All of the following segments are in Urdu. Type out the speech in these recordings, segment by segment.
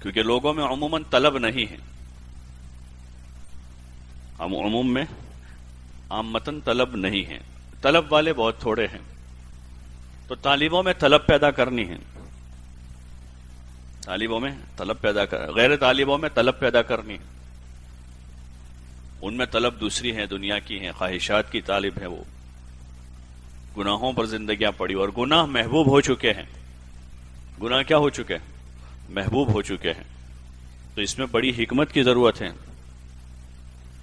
کیونکہ لوگوں میں عموماً طلب نہیں ہے، عموم میں عامتاً طلب نہیں ہے، طلب والے بہت تھوڑے ہیں، تو طالبوں میں طلب پیدا کرنی ہے، طالبوں میں طلب پیدا کر، غیر طالبوں میں طلب پیدا کرنی ہے، ان میں طلب دوسری ہے، دنیا کی ہیں، خواہشات کی طالب ہے، وہ گناہوں پر زندگیاں پڑی، اور گناہ محبوب ہو چکے ہیں، گناہ کیا ہو چکے ہیں؟ محبوب ہو چکے ہیں، تو اس میں بڑی حکمت کی ضرورت ہے،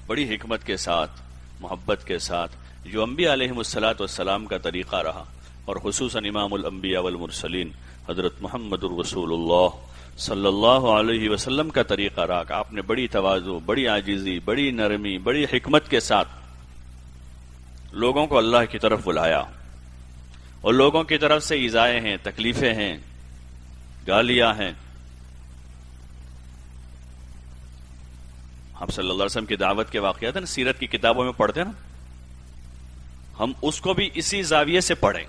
بڑی حکمت کے ساتھ، محبت کے ساتھ، جو انبیاء علیہم الصلاۃ والسلام کا طریقہ رہا، اور خصوصاً امام الانبیاء والمرسلین حضرت محمد الرسول اللہ صلی اللہ علیہ وسلم کا طریقہ رہا کہ آپ نے بڑی تواضع، بڑی عاجزی، بڑی نرمی، بڑی حکمت کے ساتھ لوگوں کو اللہ کی طرف بلایا، اور لوگوں کی طرف سے ایذائیں ہیں، تکلیفیں ہیں، گالیاں ہیں، آپ صلی اللہ علیہ وسلم کی دعوت کے واقعات ہیں نا، سیرت کی کتابوں میں پڑھتے ہیں نا، ہم اس کو بھی اسی زاویے سے پڑھیں،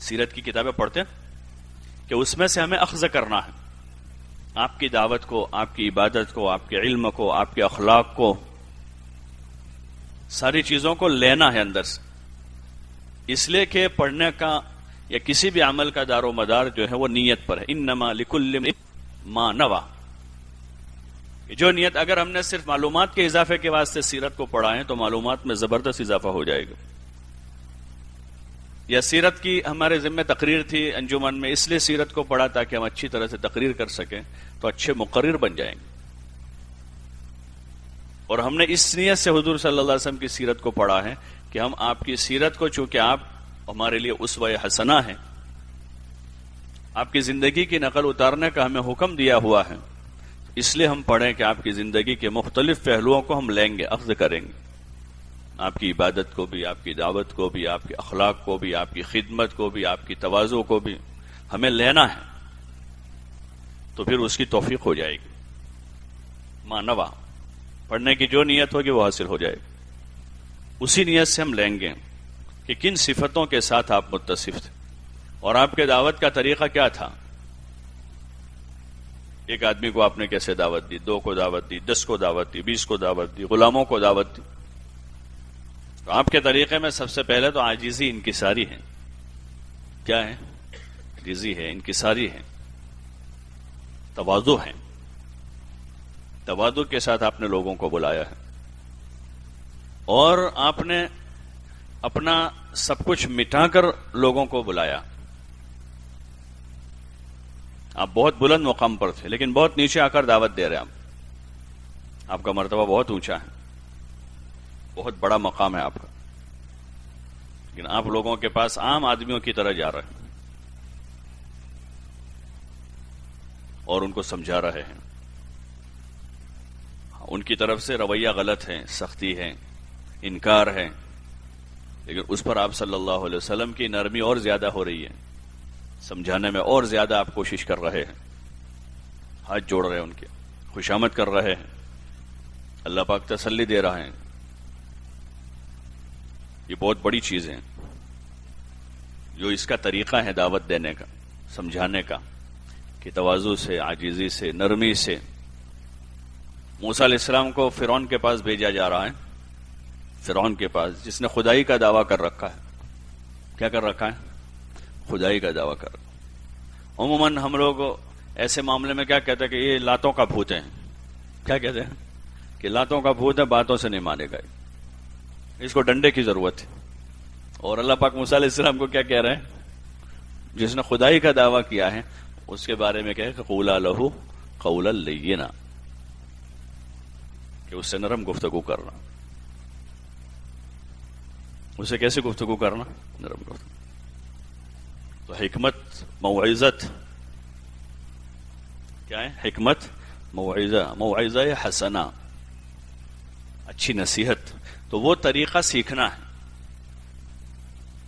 سیرت کی کتابیں پڑھتے ہیں کہ اس میں سے ہمیں اخذ کرنا ہے، آپ کی دعوت کو، آپ کی عبادت کو، آپ کے علم کو، آپ کے اخلاق کو، ساری چیزوں کو لینا ہے اندر سے، اس لیے کہ پڑھنے کا یا کسی بھی عمل کا دار و مدار جو ہے وہ نیت پر ہے، انما لکل امرئ ما نوی، جو نیت، اگر ہم نے صرف معلومات کے اضافے کے واسطے سیرت کو پڑھا ہے تو معلومات میں زبردست اضافہ ہو جائے گا، یا سیرت کی ہمارے ذمہ تقریر تھی انجمن میں، اس لیے سیرت کو پڑھا تاکہ ہم اچھی طرح سے تقریر کر سکیں، تو اچھے مقرر بن جائیں گے، اور ہم نے اس نیت سے حضور صلی اللہ علیہ وسلم کی سیرت کو پڑھا ہے کہ ہم آپ کی سیرت کو، چونکہ آپ ہمارے لیے اسوہ حسنہ ہیں، آپ کی زندگی کی نقل اتارنے کا ہمیں حکم دیا ہوا ہے، اس لیے ہم پڑھیں کہ آپ کی زندگی کے مختلف پہلوؤں کو ہم لیں گے، اخذ کریں گے، آپ کی عبادت کو بھی، آپ کی دعوت کو بھی، آپ کے اخلاق کو بھی، آپ کی خدمت کو بھی، آپ کی تواضع کو بھی ہمیں لینا ہے، تو پھر اس کی توفیق ہو جائے گی، ما نوی، پڑھنے کی جو نیت ہوگی وہ حاصل ہو جائے گی، اسی نیت سے ہم لیں گے کہ کن صفتوں کے ساتھ آپ متصف تھے، اور آپ کے دعوت کا طریقہ کیا تھا، ایک آدمی کو آپ نے کیسے دعوت دی، 2 کو دعوت دی، 10 کو دعوت دی، 20 کو دعوت دی، غلاموں کو دعوت دی، تو آپ کے طریقے میں سب سے پہلے تو عاجزی انکساری ہے، کیا ہے؟ عاجزی ہے، انکساری ہے، تواضع ہے، تواضع کے ساتھ آپ نے لوگوں کو بلایا ہے، اور آپ نے اپنا سب کچھ مٹا کر لوگوں کو بلایا، آپ بہت بلند مقام پر تھے لیکن بہت نیچے آ کر دعوت دے رہے ہیں، آپ کا مرتبہ بہت اونچا ہے، بہت بڑا مقام ہے آپ کا، لیکن آپ لوگوں کے پاس عام آدمیوں کی طرح جا رہے ہیں اور ان کو سمجھا رہے ہیں، ان کی طرف سے رویہ غلط ہے، سختی ہے، انکار ہے، لیکن اس پر آپ صلی اللہ علیہ وسلم کی نرمی اور زیادہ ہو رہی ہے، سمجھانے میں اور زیادہ آپ کوشش کر رہے ہیں، ہاتھ جوڑ رہے ہیں، ان کے خوشامد کر رہے ہیں، اللہ پاک تسلی دے رہا ہے، یہ بہت بڑی چیز ہے، جو اس کا طریقہ ہے دعوت دینے کا، سمجھانے کا، کہ تواضع سے، عاجزی سے، نرمی سے۔ موسیٰ علیہ السلام کو فرعون کے پاس بھیجا جا رہا ہے، فرعون کے پاس جس نے خدائی کا دعویٰ کر رکھا ہے، کیا کر رکھا ہے؟ خدائی کا دعویٰ کر رکھا ہے۔ عموماً ہم لوگ ایسے معاملے میں کیا کہتے ہیں کہ یہ لاتوں کا بھوت ہے، کیا کہتے ہیں کہ لاتوں کا بھوت ہے، باتوں سے نہیں مانے گا، اس کو ڈنڈے کی ضرورت ہے۔ اور اللہ پاک موسیٰ علیہ السلام کو کیا کہہ رہے ہیں؟ جس نے خدائی کا دعویٰ کیا ہے اس کے بارے میں کہے کہ قولا لہ قولا لینا، کہ اس سے نرم گفتگو کرنا۔ اسے کیسے گفتگو کرنا؟ نرم گفتگو۔ تو حکمت، موعظت کیا ہے؟ حکمت، موعظہ حسنہ، اچھی نصیحت، تو وہ طریقہ سیکھنا ہے،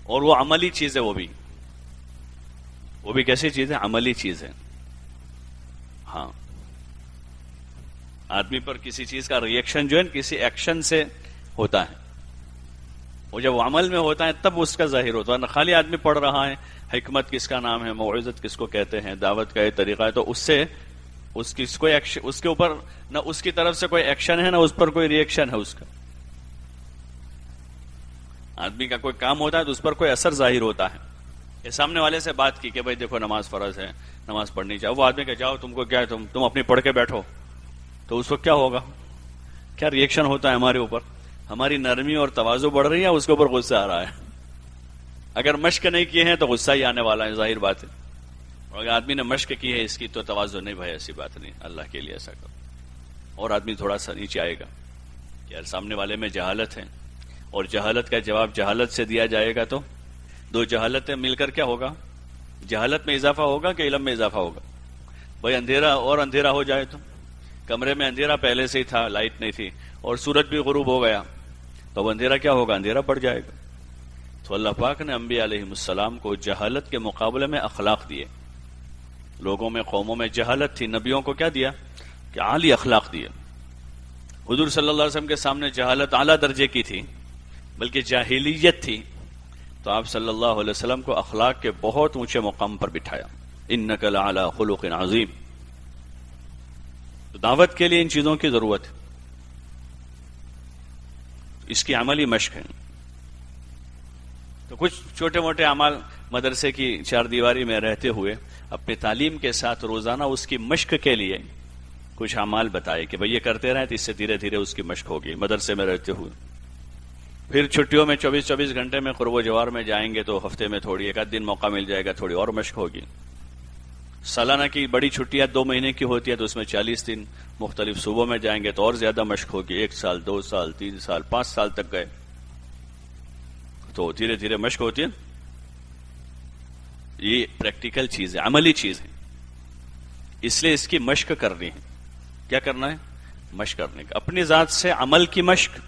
اور وہ عملی چیز ہے، وہ بھی کیسی چیز ہے؟ عملی چیز ہے۔ ہاں، آدمی پر کسی چیز کا ری ایکشن جو ہے کسی ایکشن سے ہوتا ہے، وہ جب وہ عمل میں ہوتا ہے تب اس کا ظاہر ہوتا ہے، نہ خالی آدمی پڑھ رہا ہے حکمت کس کا نام ہے، موعظت کس کو کہتے ہیں، دعوت کا یہ طریقہ ہے، تو اس سے اس کی کوئی ایکشن، اس کے اوپر نہ اس کی طرف سے کوئی ایکشن ہے نہ اس پر کوئی ری ایکشن ہے. اس کا آدمی کا کوئی کام ہوتا ہے تو اس پر کوئی اثر ظاہر ہوتا ہے. یہ سامنے والے سے بات کی کہ بھائی دیکھو نماز فرض ہے، نماز پڑھنی چاہیے. وہ آدمی کہ جاؤ تم کو کیا ہے، تم اپنی پڑھ کے بیٹھو، تو اس وقت کیا ہوگا؟ کیا ری ایکشن ہوتا ہے ہمارے اوپر؟ ہماری نرمی اور تواضع بڑھ رہی ہے، اس کے اوپر غصہ آ رہا ہے. اگر مشق نہیں کیے ہیں تو غصہ ہی آنے والا ہے، ظاہر بات ہے. اور اگر آدمی نے مشق کی ہے اس کی تو تواضع نہیں، بھائی ایسی بات نہیں، اللہ کے لیے ایسا کرو. اور آدمی تھوڑا سا نیچے آئے گا کہ یار سامنے والے میں جہالت ہے، اور جہالت کا جواب جہالت سے دیا جائے گا تو دو جہالتیں مل کر کیا ہوگا؟ جہالت میں اضافہ ہوگا کہ علم میں اضافہ ہوگا؟ بھائی اندھیرا اور اندھیرا ہو جائے تو کمرے میں اندھیرا پہلے سے ہی تھا، لائٹ نہیں تھی، اور سورج بھی غروب ہو گیا تو اب اندھیرا کیا ہوگا؟ اندھیرا پڑ جائے گا. تو اللہ پاک نے انبیاء علیہ السلام کو جہالت کے مقابلے میں اخلاق دیے. لوگوں میں، قوموں میں جہالت تھی، نبیوں کو کیا دیا؟ کہ عالی اخلاق دیے. حضور صلی اللہ علیہ وسلم کے سامنے جہالت اعلیٰ درجے کی تھی، بلکہ جاہلیت تھی، تو آپ صلی اللہ علیہ وسلم کو اخلاق کے بہت اونچے مقام پر بٹھایا. انک لعلی خلق عظیم. تو دعوت کے لیے ان چیزوں کی ضرورت ہے، اس کی عملی مشق ہے. تو کچھ چھوٹے موٹے اعمال مدرسے کی چار دیواری میں رہتے ہوئے اپنی تعلیم کے ساتھ روزانہ اس کی مشق کے لیے کچھ اعمال بتائے کہ بھئی یہ کرتے رہیں تو اس سے دھیرے دھیرے اس کی مشق ہوگی مدرسے میں رہتے ہوئے. پھر چھٹیوں میں 24 گھنٹے میں قرب و جوار میں جائیں گے تو ہفتے میں تھوڑی ایک آدھ دن موقع مل جائے گا، تھوڑی اور مشق ہوگی. سالانہ کی بڑی چھٹیاں 2 مہینے کی ہوتی ہے تو اس میں 40 دن مختلف صوبوں میں جائیں گے تو اور زیادہ مشق ہوگی. 1 سال 2 سال 3 سال 5 سال تک گئے تو دھیرے دھیرے مشق ہوتی ہے. یہ پریکٹیکل چیز ہے، عملی چیز ہے، اس لیے اس کی مشق کرنی ہے. کیا کرنا ہے؟ مشق کرنے کا. اپنی ذات سے عمل کی مشق،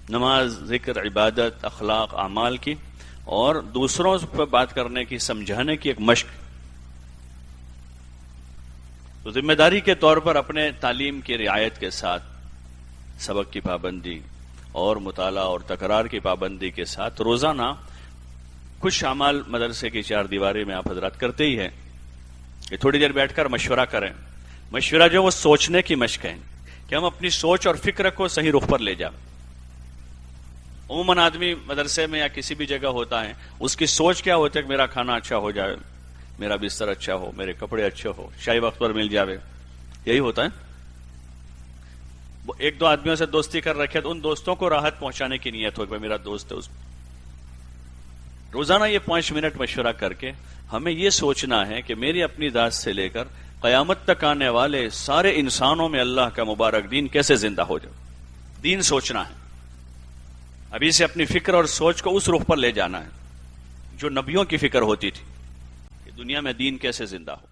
نماز، ذکر، عبادت، اخلاق، اعمال کی، اور دوسروں پر بات کرنے کی، سمجھانے کی ایک مشق. تو ذمہ داری کے طور پر اپنے تعلیم کی رعایت کے ساتھ سبق کی پابندی اور مطالعہ اور تکرار کی پابندی کے ساتھ روزانہ کچھ اعمال مدرسے کی چار دیواری میں آپ حضرات کرتے ہی ہیں کہ تھوڑی دیر بیٹھ کر مشورہ کریں. مشورہ جو وہ سوچنے کی مشق ہے کہ ہم اپنی سوچ اور فکر کو صحیح رخ پر لے جائیں. عموماً آدمی مدرسے میں یا کسی بھی جگہ ہوتا ہے، اس کی سوچ کیا ہوتی ہے کہ میرا کھانا اچھا ہو جائے، میرا بستر اچھا ہو، میرے کپڑے اچھے ہو، شاہی وقت پر مل جاوے. یہی ہوتا ہے. وہ 1-2 آدمیوں سے دوستی کر رکھے تو ان دوستوں کو راحت پہنچانے کی نیت ہو کہ میرا دوست ہے. اس روزانہ یہ 5 منٹ مشورہ کر کے ہمیں یہ سوچنا ہے کہ میری اپنی ذات سے لے کر قیامت تک آنے والے سارے انسانوں میں اللہ کا مبارک دین کیسے زندہ ہو جائے. دین سوچنا ہے. ابھی سے اپنی فکر اور سوچ کو اس رخ پر لے جانا ہے جو نبیوں کی فکر ہوتی تھی کہ دنیا میں دین کیسے زندہ ہو.